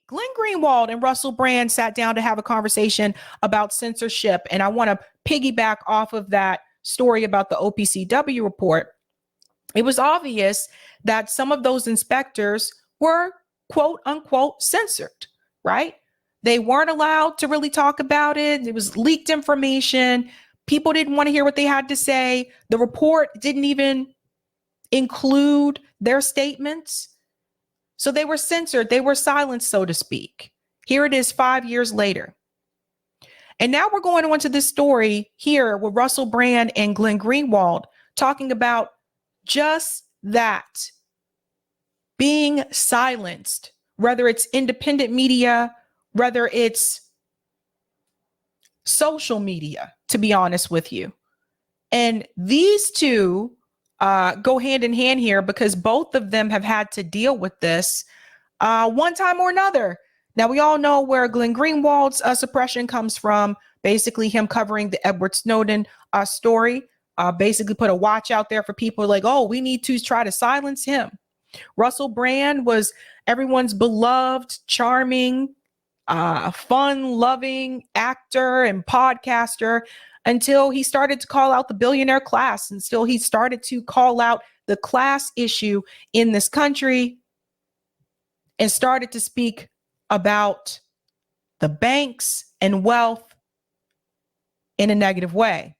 Glenn Greenwald and Russell Brand sat down to have a conversation about censorship. And I want to piggyback off of that story about the OPCW report. It was obvious that some of those inspectors were quote unquote censored, right? They weren't allowed to really talk about it. It was leaked information. People didn't want to hear what they had to say. The report didn't even include their statements. So they were censored. They were silenced, so to speak. Here it is 5 years later. And now we're going on to this story here with Russell Brand and Glenn Greenwald talking about just that, being silenced, whether it's independent media, whether it's social media, to be honest with you. And these two go hand in hand here because both of them have had to deal with this one time or another. Now, we all know where Glenn Greenwald's suppression comes from. Basically, him covering the Edward Snowden story, basically put a watch out there for people like, oh, we need to try to silence him. Russell Brand was everyone's beloved, charming, fun-loving actor and podcaster until he started to call out the billionaire class, until he started to call out the class issue in this country and started to speak about the banks and wealth in a negative way.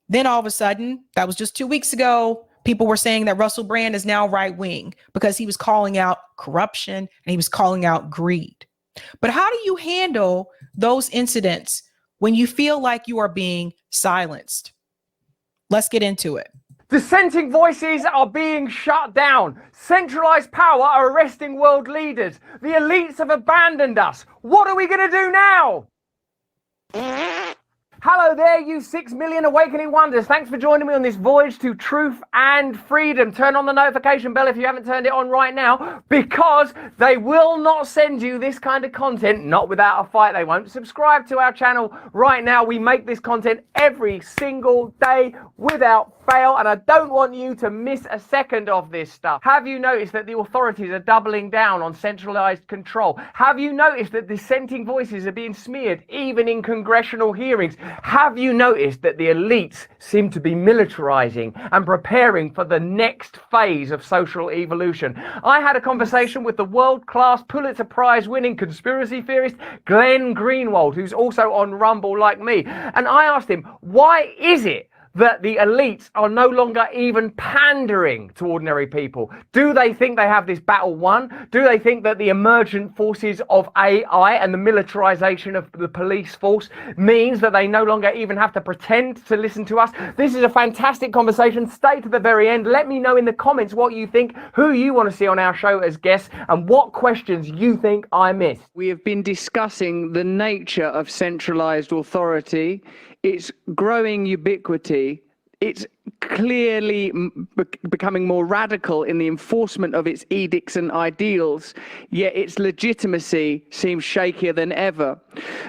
Then all of a sudden, that was just 2 weeks ago, people were saying that Russell Brand is now right-wing because he was calling out corruption and he was calling out greed. But how do you handle those incidents when you feel like you are being silenced? Let's get into it. Dissenting voices are being shut down. Centralized power are arresting world leaders. The elites have abandoned us. What are we going to do now? Hello there, you 6 million awakening wonders. Thanks for joining me on this voyage to truth and freedom. Turn on the notification bell if you haven't turned it on right now, because they will not send you this kind of content, not without a fight. They won't. Subscribe to our channel right now. We make this content every single day without fail, and I don't want you to miss a second of this stuff. Have you noticed that the authorities are doubling down on centralized control? Have you noticed that dissenting voices are being smeared even in congressional hearings? Have you noticed that the elites seem to be militarizing and preparing for the next phase of social evolution? I had a conversation with the world-class Pulitzer Prize winning conspiracy theorist Glenn Greenwald, who's also on Rumble like me, and I asked him, why is it that the elites are no longer even pandering to ordinary people? Do they think they have this battle won? Do they think that the emergent forces of AI and the militarization of the police force means that they no longer even have to pretend to listen to us? This is a fantastic conversation. Stay to the very end. Let me know in the comments what you think, who you want to see on our show as guests, and what questions you think I missed. We have been discussing the nature of centralized authority, its growing ubiquity, it's clearly becoming more radical in the enforcement of its edicts and ideals, yet its legitimacy seems shakier than ever.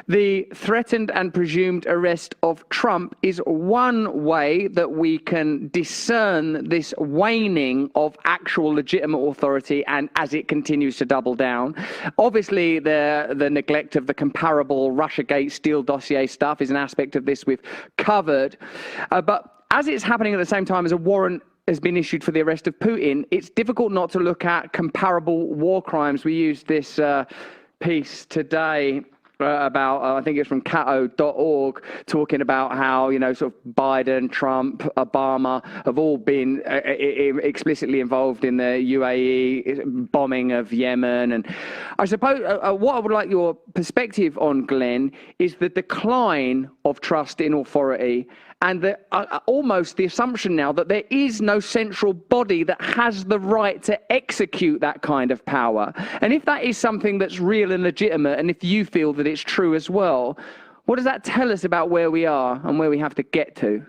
The threatened and presumed arrest of Trump is one way that we can discern this waning of actual legitimate authority, and as it continues to double down. Obviously, the neglect of the comparable Russiagate Steele dossier stuff is an aspect of this we've covered, but as it's happening at the same time as a warrant has been issued for the arrest of Putin, it's difficult not to look at comparable war crimes. We used this piece today about, I think it's from cato.org, talking about how, you know, sort of Biden, Trump, Obama have all been explicitly involved in the UAE bombing of Yemen. And I suppose what I would like your perspective on, Glenn, is the decline of trust in authority and almost the assumption now that there is no central body that has the right to execute that kind of power. And if that is something that's real and legitimate, and if you feel that it's true as well, what does that tell us about where we are and where we have to get to?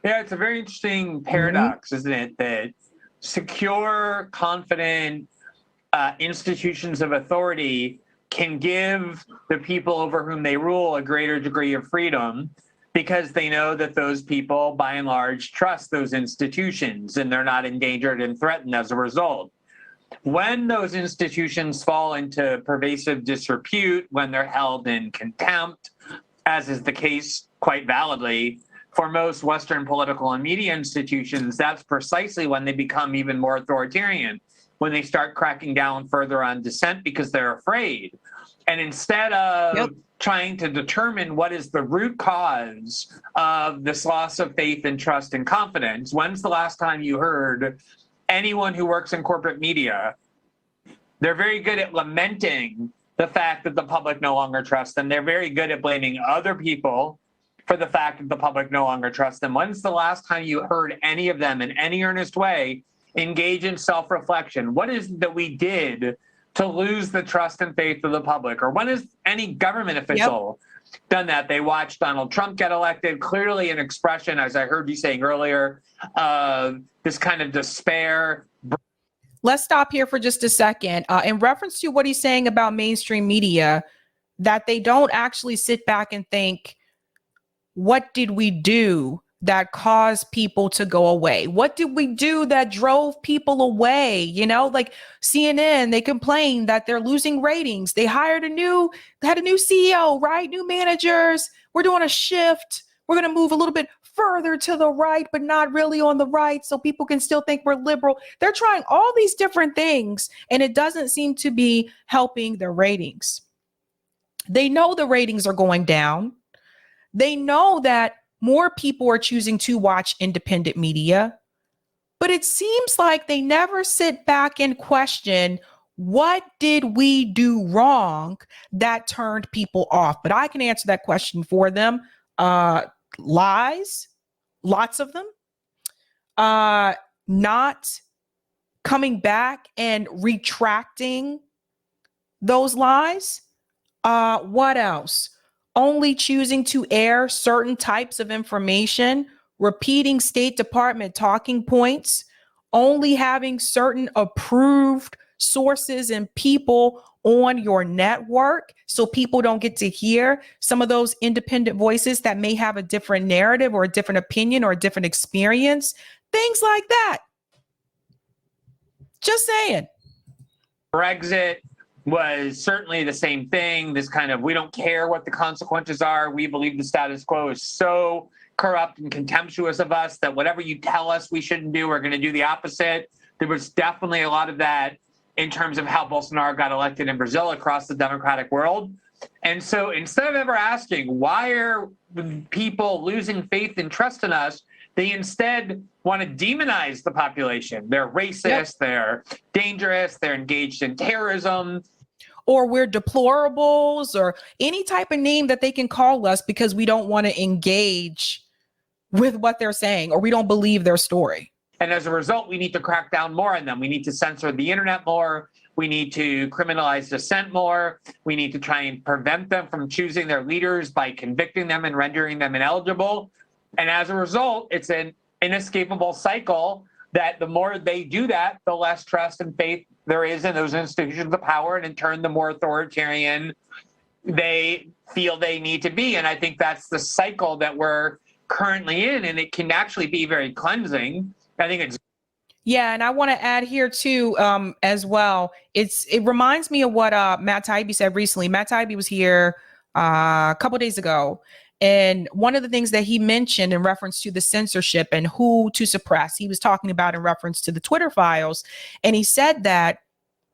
Yeah, it's a very interesting paradox, isn't it? That secure, confident institutions of authority can give the people over whom they rule a greater degree of freedom, because they know that those people, by and large, trust those institutions and they're not endangered and threatened as a result. When those institutions fall into pervasive disrepute, when they're held in contempt, as is the case quite validly for most Western political and media institutions, that's precisely when they become even more authoritarian, when they start cracking down further on dissent because they're afraid. And instead of trying to determine what is the root cause of this loss of faith and trust and confidence, when's the last time you heard anyone who works in corporate media? They're very good at lamenting the fact that the public no longer trusts them. They're very good at blaming other people for the fact that the public no longer trusts them. When's the last time you heard any of them in any earnest way engage in self-reflection? What is it that we did to lose the trust and faith of the public? Or when has any government official done that? They watched Donald Trump get elected, clearly an expression, as I heard you saying earlier, of this kind of despair. Let's stop here for just a second. In reference to what he's saying about mainstream media, that they don't actually sit back and think, what did we do that caused people to go away? What did we do that drove people away? You know, like CNN, they complain that they're losing ratings. They had a new CEO, right? New managers. We're doing a shift. We're going to move a little bit further to the right, but not really on the right, so people can still think we're liberal. They're trying all these different things, and it doesn't seem to be helping their ratings. They know the ratings are going down. They know that more people are choosing to watch independent media, but it seems like they never sit back and question, what did we do wrong that turned people off? But I can answer that question for them. Lies, lots of them, not coming back and retracting those lies. What else? Only choosing to air certain types of information, repeating State Department talking points, only having certain approved sources and people on your network so people don't get to hear some of those independent voices that may have a different narrative or a different opinion or a different experience, things like that. Just saying. Brexit was certainly the same thing. This kind of, we don't care what the consequences are. We believe the status quo is so corrupt and contemptuous of us that whatever you tell us we shouldn't do, we're going to do the opposite. There was definitely a lot of that in terms of how Bolsonaro got elected in Brazil across the democratic world. And so instead of ever asking, why are people losing faith and trust in us, they instead want to demonize the population. They're racist, they're dangerous, they're engaged in terrorism. Or we're deplorables, or any type of name that they can call us because we don't want to engage with what they're saying, or we don't believe their story. And as a result, we need to crack down more on them. We need to censor the internet more. We need to criminalize dissent more. We need to try and prevent them from choosing their leaders by convicting them and rendering them ineligible. And as a result, it's an inescapable cycle that the more they do that, the less trust and faith there is in those institutions of power, and in turn, the more authoritarian they feel they need to be. And I think that's the cycle that we're currently in, and it can actually be very cleansing. I think it's. Yeah, and I want to add here too, as well. It reminds me of what Matt Taibbi said recently. Matt Taibbi was here a couple of days ago, and one of the things that he mentioned in reference to the censorship and who to suppress, he was talking about in reference to the Twitter files, and he said that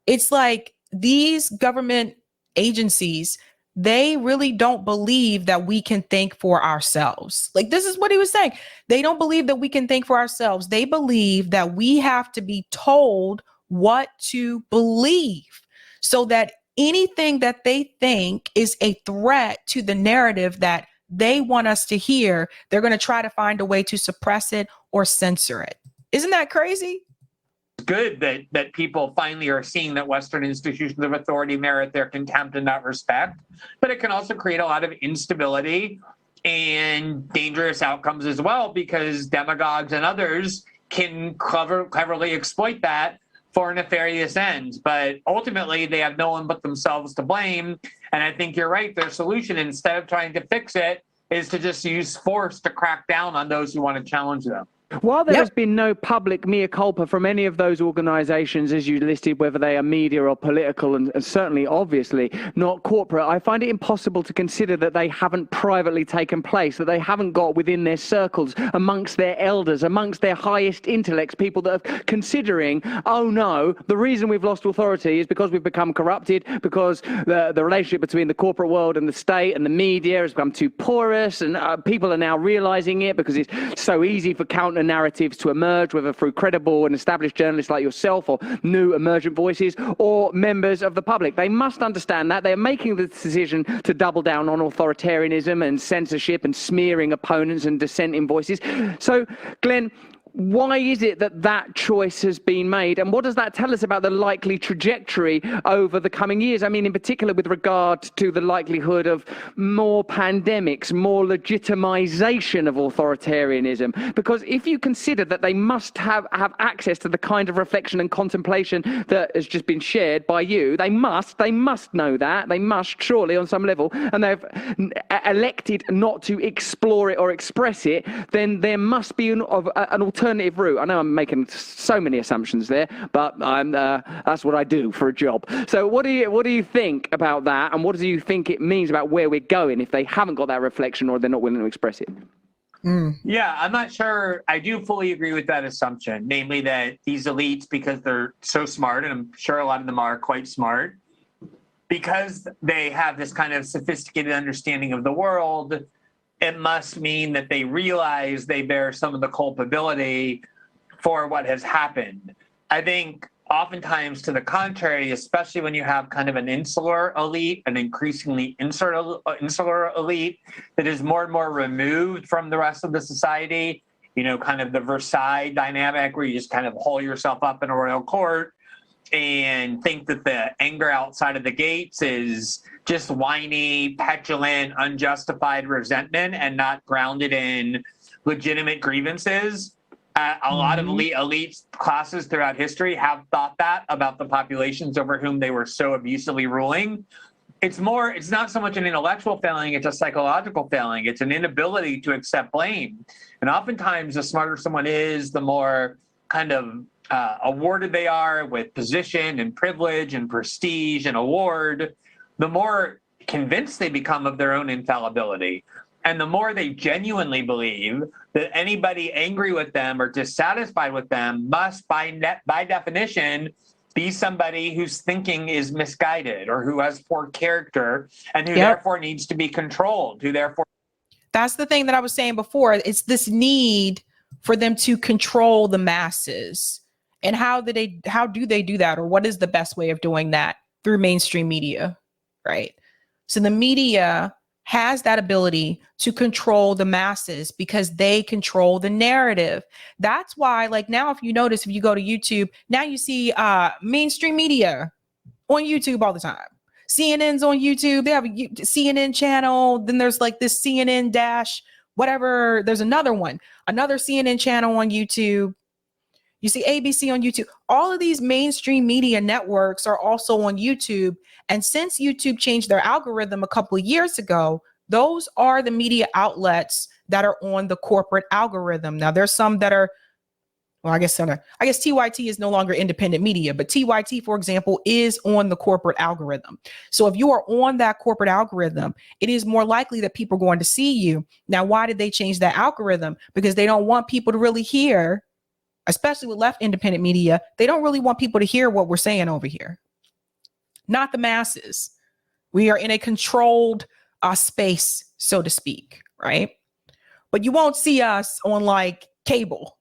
it's like these government agencies, they really don't believe that we can think for ourselves. Like, this is what he was saying. They don't believe that we can think for ourselves. They believe that we have to be told what to believe, so that anything that they think is a threat to the narrative that they want us to hear, they're going to try to find a way to suppress it or censor it. Isn't that crazy? Good that people finally are seeing that Western institutions of authority merit their contempt and not respect, but it can also create a lot of instability and dangerous outcomes as well, because demagogues and others can cleverly exploit that for nefarious ends. But ultimately, they have no one but themselves to blame. And I think you're right. Their solution, instead of trying to fix it, is to just use force to crack down on those who want to challenge them. While there Yep. has been no public mea culpa from any of those organizations, as you listed, whether they are media or political, and certainly, obviously, not corporate, I find it impossible to consider that they haven't privately taken place, that they haven't got within their circles, amongst their elders, amongst their highest intellects, people that are considering, oh no, the reason we've lost authority is because we've become corrupted, because the relationship between the corporate world and the state and the media has become too porous, and people are now realizing it because it's so easy for counter narratives to emerge, whether through credible and established journalists like yourself or new emergent voices or members of the public. They must understand that. They're making the decision to double down on authoritarianism and censorship and smearing opponents and dissenting voices. So, Glenn, why is it that that choice has been made, and what does that tell us about the likely trajectory over the coming years? I mean, in particular with regard to the likelihood of more pandemics, more legitimization of authoritarianism, because if you consider that they must have access to the kind of reflection and contemplation that has just been shared by you, they must know that, they must surely on some level, and they've elected not to explore it or express it, then there must be an alternative route. I know I'm making so many assumptions there, but that's what I do for a job. So what do you think about that, and what do you think it means about where we're going if they haven't got that reflection or they're not willing to express it? Yeah, I'm not sure. I do fully agree with that assumption, namely that these elites, because they're so smart, and I'm sure a lot of them are quite smart, because they have this kind of sophisticated understanding of the world, it must mean that they realize they bear some of the culpability for what has happened. I think oftentimes to the contrary, especially when you have kind of an insular elite, an increasingly insular elite that is more and more removed from the rest of the society, kind of the Versailles dynamic where you just kind of hole yourself up in a royal court and think that the anger outside of the gates is just whiny, petulant, unjustified resentment and not grounded in legitimate grievances. A lot of elite classes throughout history have thought that about the populations over whom they were so abusively ruling. It's not so much an intellectual failing, it's a psychological failing. It's an inability to accept blame. And oftentimes the smarter someone is, the more kind of awarded they are with position and privilege and prestige and award, the more convinced they become of their own infallibility. And the more they genuinely believe that anybody angry with them or dissatisfied with them must, by definition, be somebody whose thinking is misguided or who has poor character and who therefore needs to be controlled, who therefore... That's the thing that I was saying before. It's this need for them to control the masses. And how do they do that? Or what is the best way of doing that? Through mainstream media, right? So the media has that ability to control the masses because they control the narrative. That's why, like now, if you notice, if you go to YouTube, now you see mainstream media on YouTube all the time. CNN's on YouTube. They have a CNN channel. Then there's like this CNN dash, whatever. There's another CNN channel on YouTube. You see ABC on YouTube. All of these mainstream media networks are also on YouTube. And since YouTube changed their algorithm a couple of years ago, those are the media outlets that are on the corporate algorithm. Now, there's some that are, well, I guess TYT is no longer independent media, but TYT, for example, is on the corporate algorithm. So if you are on that corporate algorithm, it is more likely that people are going to see you. Now, why did they change that algorithm? Because they don't want people to really hear, especially with left independent media, they don't really want people to hear what we're saying over here. Not the masses. We are in a controlled space, so to speak, right? But you won't see us on like cable.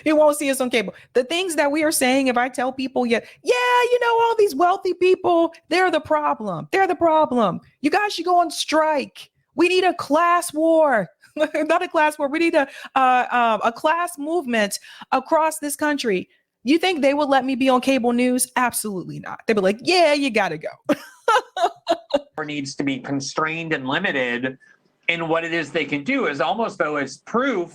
You won't see us on cable. The things that we are saying, if I tell people, all these wealthy people, they're the problem. They're the problem. You guys should go on strike. We need a class war. Not a class war. We need a class movement across this country. You think they would let me be on cable news? Absolutely not. They'd be like, yeah, you got to go. Needs to be constrained and limited in what it is they can do, is almost though it's proof.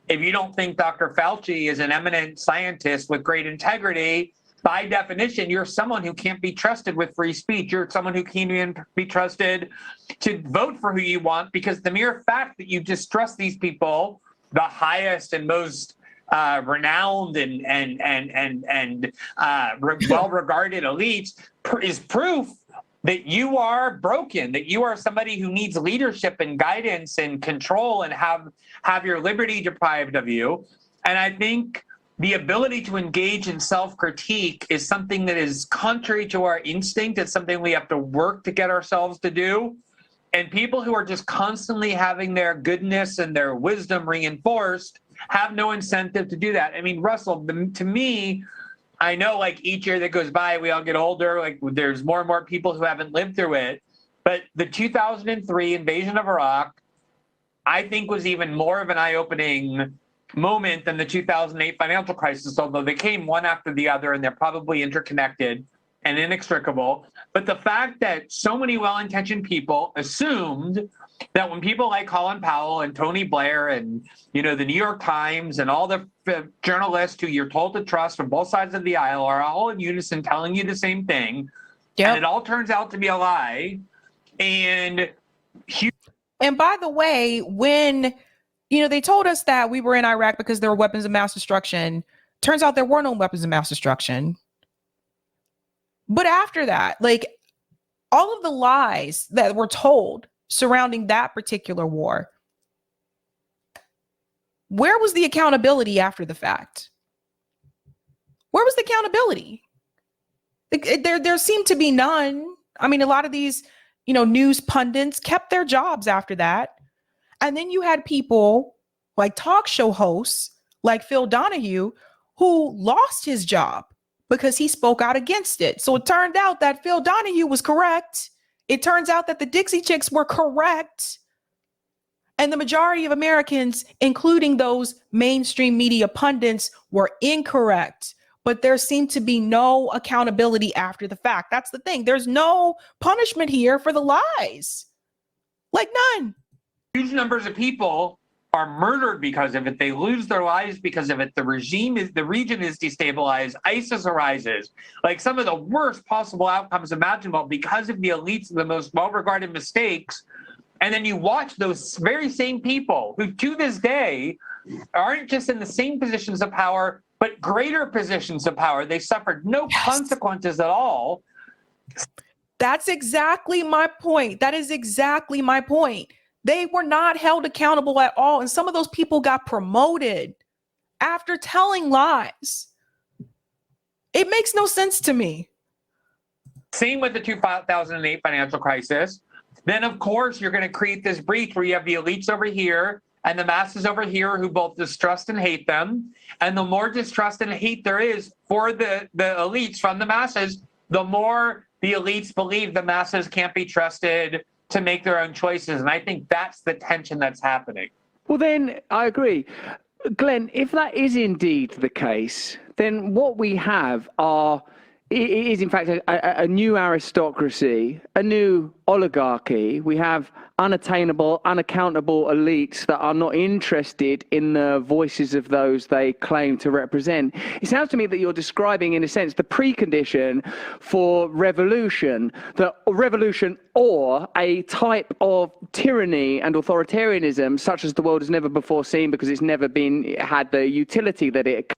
If you don't think Dr. Fauci is an eminent scientist with great integrity, by definition, you're someone who can't be trusted with free speech. You're someone who can't even be trusted to vote for who you want, because the mere fact that you distrust these people the highest and most renowned and well-regarded elites is proof that you are broken, that you are somebody who needs leadership and guidance and control and have your liberty deprived of you. And I think the ability to engage in self-critique is something that is contrary to our instinct. It's something we have to work to get ourselves to do. And people who are just constantly having their goodness and their wisdom reinforced have no incentive to do that. I mean, Russell, to me, I know like each year that goes by, we all get older, like there's more and more people who haven't lived through it. But the 2003 invasion of Iraq, I think was even more of an eye-opening moment than the 2008 financial crisis, although they came one after the other and they're probably interconnected and inextricable. But the fact that so many well-intentioned people assumed that when people like Colin Powell and Tony Blair and, you know, the New York Times and all the journalists who you're told to trust from both sides of the aisle are all in unison telling you the same thing, and it all turns out to be a lie. And by the way, when, you know, they told us that we were in Iraq because there were weapons of mass destruction, turns out there were no weapons of mass destruction. But after that, like all of the lies that were told surrounding that particular war, where was the accountability after the fact? Where was the accountability? There seemed to be none. I mean, a lot of these, you know, news pundits kept their jobs after that. And then you had people like talk show hosts like Phil Donahue who lost his job because he spoke out against it. So it turned out that Phil Donahue was correct. It turns out that the Dixie Chicks were correct. And the majority of Americans, including those mainstream media pundits, were incorrect. But there seemed to be no accountability after the fact. That's the thing. There's no punishment here for the lies. Like none. Huge numbers of people are murdered because of it. They lose their lives because of it. The region is destabilized. ISIS arises. Like some of the worst possible outcomes imaginable because of the elites and the most well-regarded mistakes. And then you watch those very same people who to this day aren't just in the same positions of power, but greater positions of power. They suffered no consequences at all. That's exactly my point. That is exactly my point. They were not held accountable at all. And some of those people got promoted after telling lies. It makes no sense to me. Same with the 2008 financial crisis. Then, of course, you're going to create this breach where you have the elites over here and the masses over here who both distrust and hate them. And the more distrust and hate there is for the elites from the masses, the more the elites believe the masses can't be trusted to make their own choices. And I think that's the tension that's happening. Well, then I agree. Glenn, if that is indeed the case, then what we have is in fact a new aristocracy, a new oligarchy. We have unattainable, unaccountable elites that are not interested in the voices of those they claim to represent. It sounds to me that you're describing, in a sense, the precondition for revolution, or a type of tyranny and authoritarianism such as the world has never before seen because it's never had the utility that it.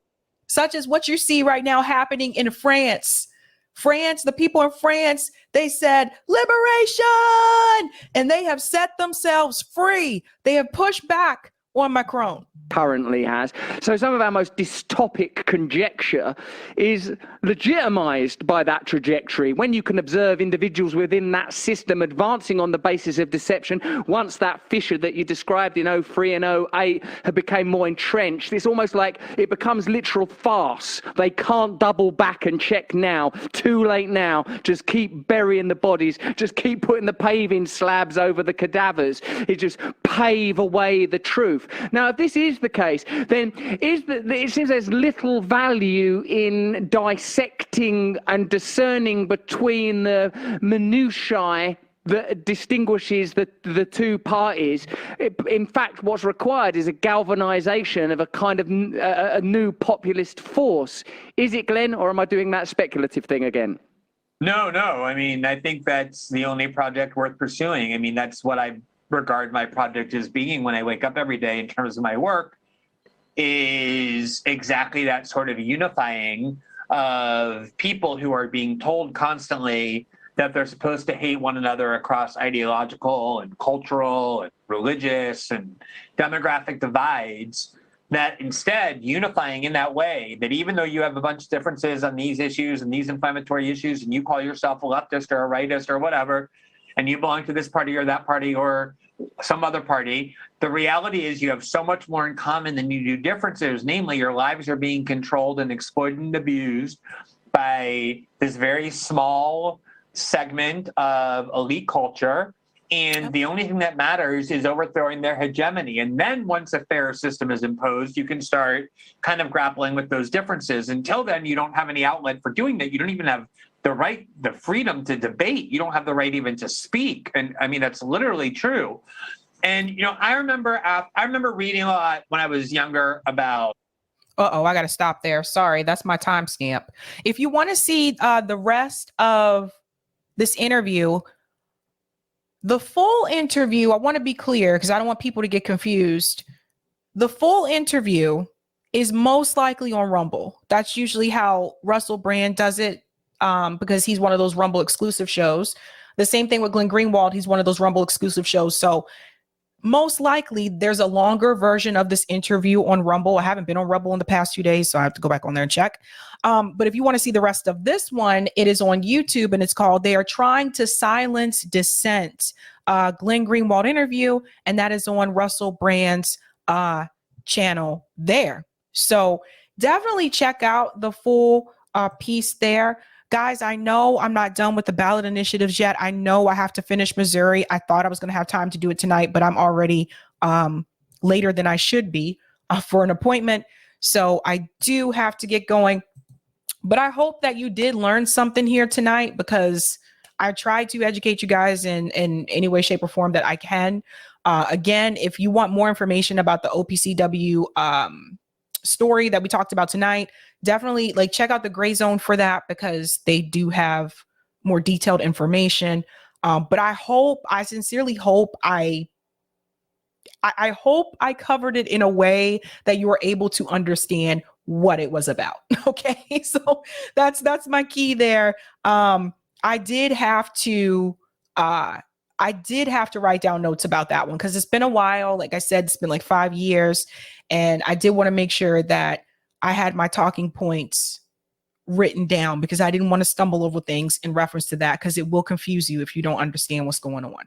Such as what you see right now happening in France. France, the people in France, they said liberation, and they have set themselves free. They have pushed back on Macron. Currently has. So some of our most dystopic conjecture is legitimized by that trajectory. When you can observe individuals within that system advancing on the basis of deception, once that fissure that you described in 03 and 08 had become more entrenched, it's almost like it becomes literal farce. They can't double back and check now. Too late now. Just keep burying the bodies. Just keep putting the paving slabs over the cadavers. It just pave away the truth. Now, if this is the case, then it seems there's little value in dissecting and discerning between the minutiae that distinguishes the two parties. In fact, what's required is a galvanization of a kind of a new populist force. Is it, Glenn, or am I doing that speculative thing again? No. I mean, I think that's the only project worth pursuing. I mean, that's what I regard my project as being when I wake up every day in terms of my work. is exactly that sort of unifying of people who are being told constantly that they're supposed to hate one another across ideological and cultural and religious and demographic divides, that instead unifying in that way, that even though you have a bunch of differences on these issues and these inflammatory issues, and you call yourself a leftist or a rightist or whatever, and you belong to this party or that party or some other party, the reality is you have so much more in common than you do differences. Namely, your lives are being controlled and exploited and abused by this very small segment of elite culture. And the only thing that matters is overthrowing their hegemony. And then once a fair system is imposed, you can start kind of grappling with those differences. Until then, you don't have any outlet for doing that. You don't even have the freedom to debate. You don't have the right even to speak. And I mean, that's literally true. And, you know, I remember reading a lot when I was younger about. Uh-oh, I got to stop there. Sorry, that's my timestamp. If you want to see the rest of this interview, the full interview, I want to be clear because I don't want people to get confused. The full interview is most likely on Rumble. That's usually how Russell Brand does it, because he's one of those Rumble exclusive shows. The same thing with Glenn Greenwald. He's one of those Rumble exclusive shows. So most likely there's a longer version of this interview on Rumble. I haven't been on Rumble in the past few days, so I have to go back on there and check. But if you want to see the rest of this one, it is on YouTube, and it's called "They Are Trying to Silence Dissent," Glenn Greenwald interview, and that is on Russell Brand's channel there. So definitely check out the full piece there. Guys, I know I'm not done with the ballot initiatives yet. I know I have to finish Missouri. I thought I was going to have time to do it tonight, but I'm already later than I should be for an appointment. So I do have to get going. But I hope that you did learn something here tonight, because I tried to educate you guys in any way, shape, or form that I can. Again, if you want more information about the OPCW story that we talked about tonight, definitely check out the Gray Zone for that, because they do have more detailed information. But I sincerely hope I hope I covered it in a way that you were able to understand what it was about. Okay, so that's my key there. I did have to write down notes about that one, because it's been a while. Like I said, it's been like 5 years, and I did want to make sure that I had my talking points written down, because I didn't want to stumble over things in reference to that, because it will confuse you if you don't understand what's going on.